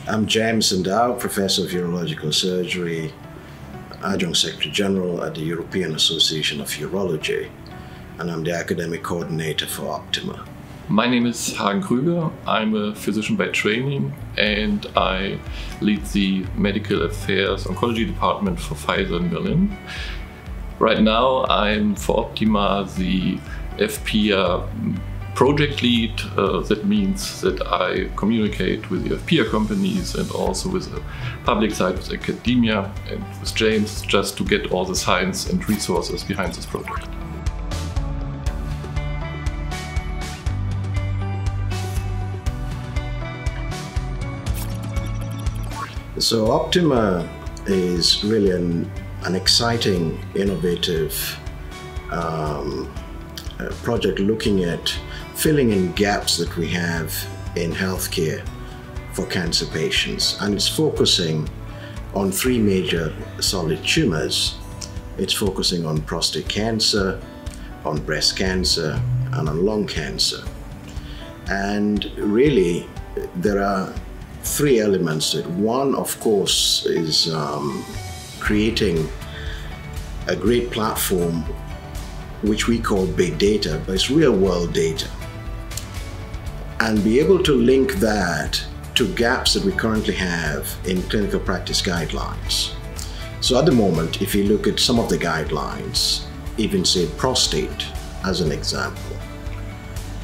I'm James Dow, Professor of Urological Surgery, Adjunct Secretary General at the European Association of Urology, and I'm the Academic Coordinator for OPTIMA. My name is Hagen Krüger. I'm a physician by training and I lead the Medical Affairs Oncology Department for Pfizer in Berlin. Right now I'm for OPTIMA the EFPIA project lead. That means that I communicate with the EFPIA companies and also with the public side, with academia and with James, just to get all the science and resources behind this project. So OPTIMA is really an exciting, innovative project looking at filling in gaps that we have in healthcare for cancer patients. And it's focusing on three major solid tumors. It's focusing on prostate cancer, on breast cancer, and on lung cancer. And really, there are three elements to it. One, of course, is creating a great platform which we call big data, but it's real world data. And be able to link that to gaps that we currently have in clinical practice guidelines. So at the moment, if you look at some of the guidelines, even say prostate as an example,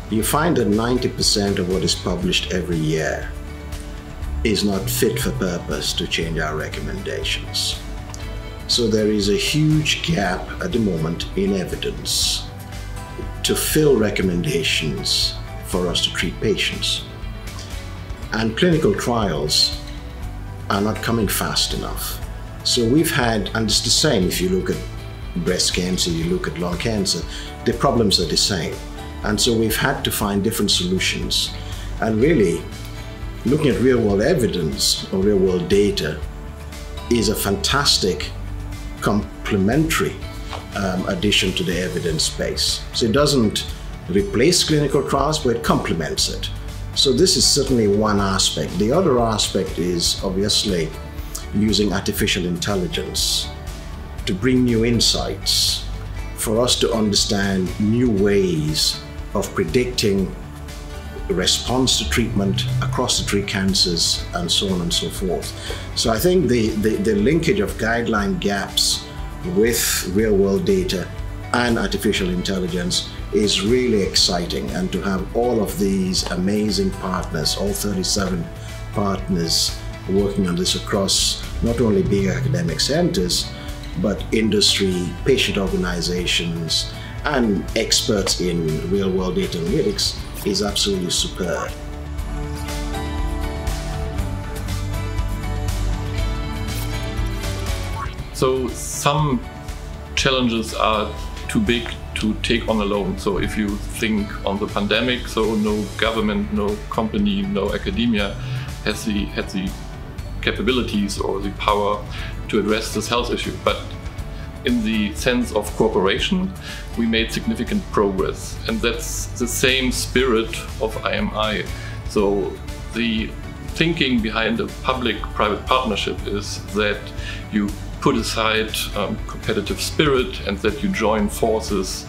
you find that 90% of what is published every year is not fit for purpose to change our recommendations. So there is a huge gap at the moment in evidence to fill recommendations for us to treat patients. And clinical trials are not coming fast enough. So we've had, and it's the same if you look at breast cancer, you look at lung cancer, the problems are the same. And so we've had to find different solutions. And really, looking at real-world evidence or real-world data is a fantastic complementary addition to the evidence base. So it doesn't replace clinical trials, but it complements it. So this is certainly one aspect. The other aspect is obviously using artificial intelligence to bring new insights for us to understand new ways of predicting response to treatment across the three cancers and so on and so forth. So I think the linkage of guideline gaps with real-world data and artificial intelligence is really exciting, and to have all of these amazing partners, all 37 partners working on this across not only big academic centers, but industry, patient organizations, and experts in real-world data analytics is absolutely superb. So some challenges are too big to take on alone. So if you think on the pandemic, so no government, no company, no academia had the capabilities or the power to address this health issue. But in the sense of cooperation, we made significant progress. And that's the same spirit of IMI. So the thinking behind a public-private partnership is that you put aside competitive spirit and that you join forces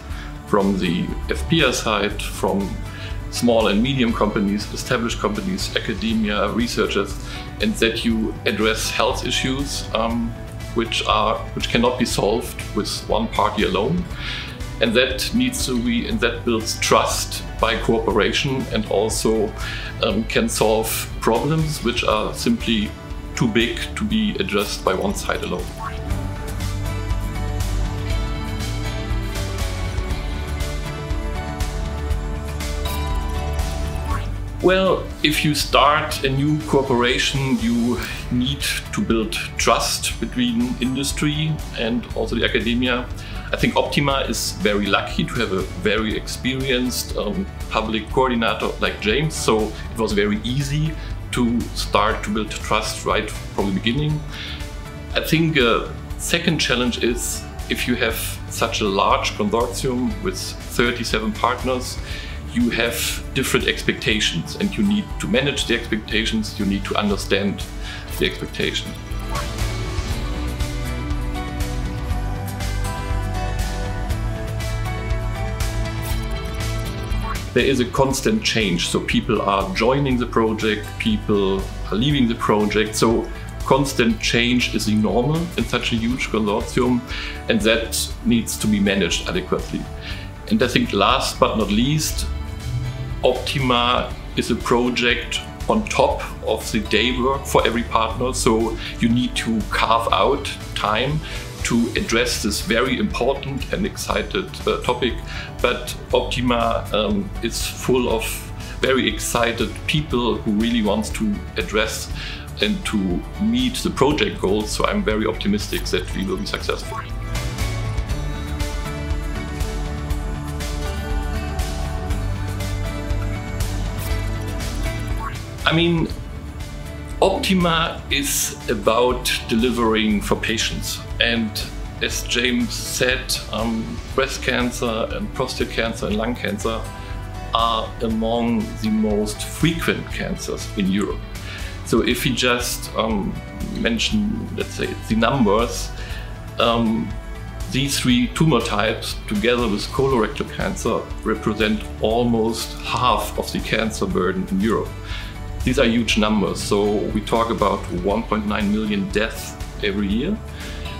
from the EFPIA side, from small and medium companies, established companies, academia, researchers, and that you address health issues which cannot be solved with one party alone. And that needs to be, and that builds trust by cooperation, and also can solve problems which are simply too big to be addressed by one side alone. Well, if you start a new cooperation, you need to build trust between industry and also the academia. I think OPTIMA is very lucky to have a very experienced public coordinator like James, so it was very easy to start to build trust right from the beginning. I think a second challenge is if you have such a large consortium with 37 partners, you have different expectations and you need to manage the expectations, you need to understand the expectation. There is a constant change, so people are joining the project, people are leaving the project, so constant change is the normal in such a huge consortium, and that needs to be managed adequately. And I think last but not least, OPTIMA is a project on top of the day work for every partner, so you need to carve out time to address this very important and excited topic. But OPTIMA is full of very excited people who really want to address and to meet the project goals, so I'm very optimistic that we will be successful. I mean, OPTIMA is about delivering for patients, and as James said, breast cancer and prostate cancer and lung cancer are among the most frequent cancers in Europe. So if we just mention, let's say, the numbers, these three tumor types together with colorectal cancer represent almost half of the cancer burden in Europe. These are huge numbers, so we talk about 1.9 million deaths every year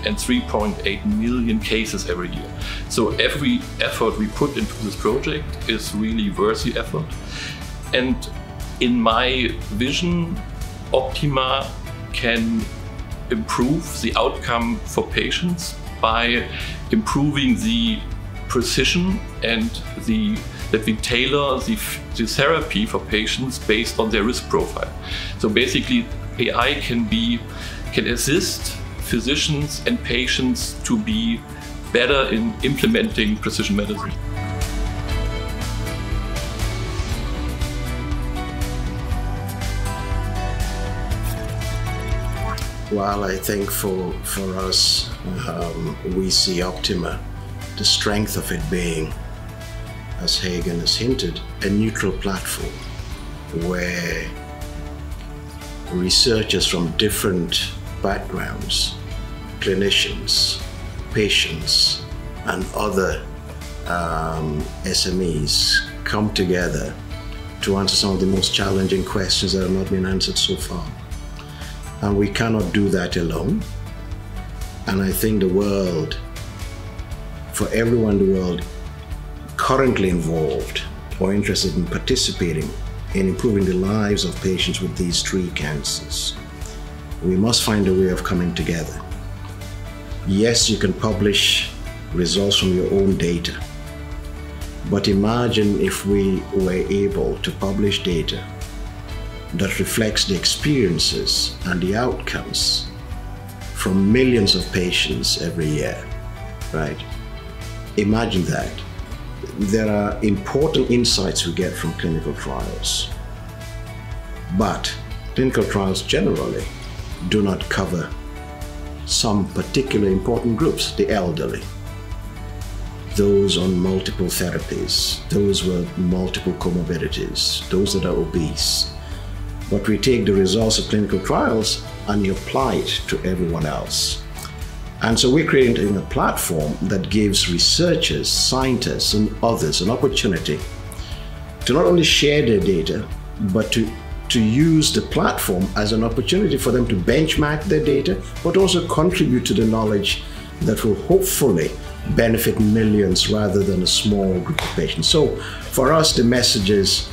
and 3.8 million cases every year. So every effort we put into this project is really worthy effort. And in my vision, OPTIMA can improve the outcome for patients by improving the precision and that we tailor the therapy for patients based on their risk profile. So basically, AI can assist physicians and patients to be better in implementing precision medicine. Well, I think for us, we see OPTIMA, the strength of it being, as Hagen has hinted, a neutral platform where researchers from different backgrounds, clinicians, patients, and other SMEs come together to answer some of the most challenging questions that have not been answered so far. And we cannot do that alone. And I think the world, for everyone in the world currently involved or interested in participating in improving the lives of patients with these three cancers, we must find a way of coming together. Yes, you can publish results from your own data, but imagine if we were able to publish data that reflects the experiences and the outcomes from millions of patients every year, right? Imagine that. There are important insights we get from clinical trials, but clinical trials generally do not cover some particular important groups: the elderly, those on multiple therapies, those with multiple comorbidities, those that are obese. But we take the results of clinical trials and you apply it to everyone else. And so we're creating a platform that gives researchers, scientists, and others an opportunity to not only share their data, but to use the platform as an opportunity for them to benchmark their data, but also contribute to the knowledge that will hopefully benefit millions rather than a small group of patients. So for us, the message is,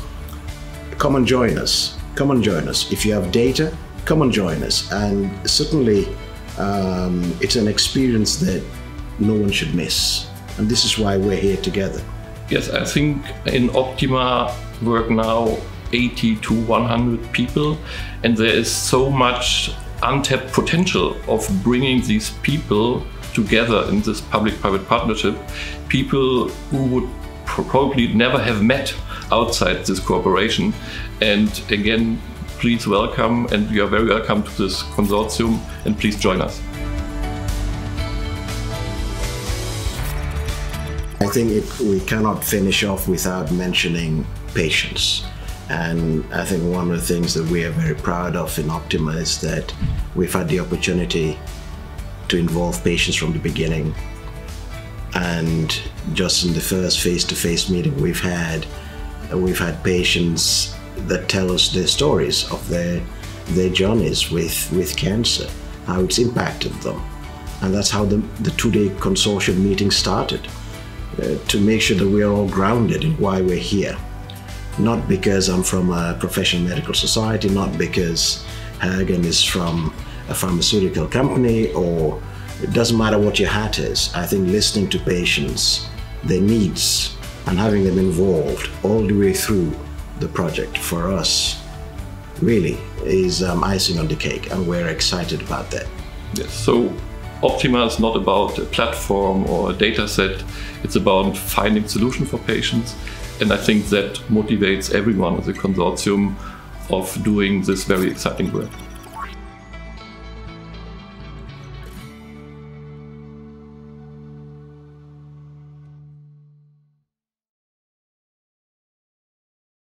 come and join us. Come and join us. If you have data, come and join us. And certainly, it's an experience that no one should miss. And this is why we're here together. Yes, I think in OPTIMA work now 80 to 100 people, and there is so much untapped potential of bringing these people together in this public-private partnership, people who would probably never have met outside this cooperation. And again, please welcome, and you are very welcome to this consortium, and please join us. I think we cannot finish off without mentioning patients. And I think one of the things that we are very proud of in OPTIMA is that we've had the opportunity to involve patients from the beginning. And just in the first face-to-face meeting we've had patients that tell us their stories of their journeys with cancer, how it's impacted them. And that's how the two-day consortium meeting started, to make sure that we are all grounded in why we're here. Not because I'm from a professional medical society, not because Hagen is from a pharmaceutical company, or it doesn't matter what your hat is. I think listening to patients, their needs, and having them involved all the way through the project for us really is icing on the cake, and we're excited about that. Yes, so OPTIMA is not about a platform or a data set, it's about finding solutions for patients, and I think that motivates everyone as a consortium of doing this very exciting work.